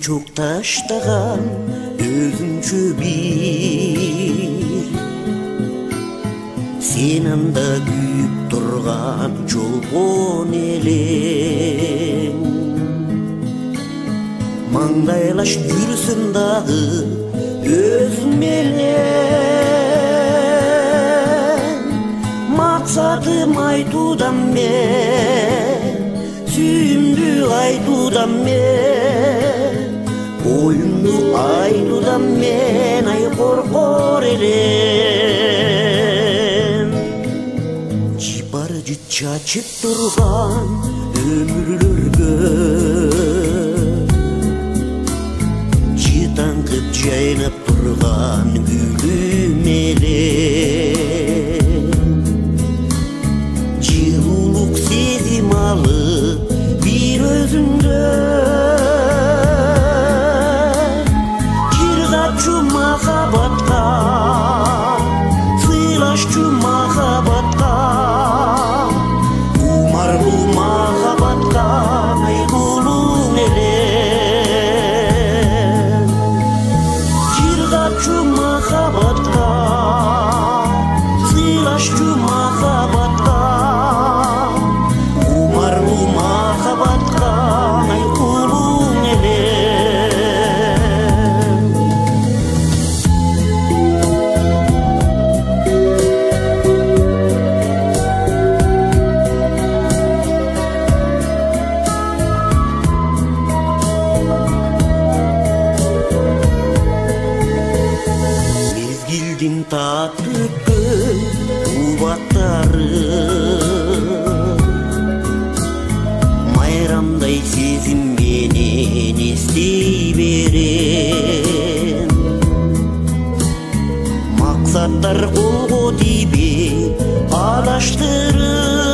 çok taştağan özünçü bir sen anda kүйüp turgan çolpon elem mаңдайлаш жүрсүн дагы өзүм менен максатым айтуудан мен сүйүмдү айтуудан мен оюмду айтуудан мен ай коркор элем жыпар-жыт чачып турган өмүрлөргө жытаңкып жайнап турган гүлүм элем жылуулук сезим алып бир өзүңдө жыргачу махабатка сыйлашчу махабатка умарлуу махабатка кайгылуу элем жыргачу махабатка сыйлашчу махабатка умарлуу махабатка кайгылуу элем мезгилдин татып убактары майрамдай сезим менен эстей берем максаттар колго тийбей адаштырып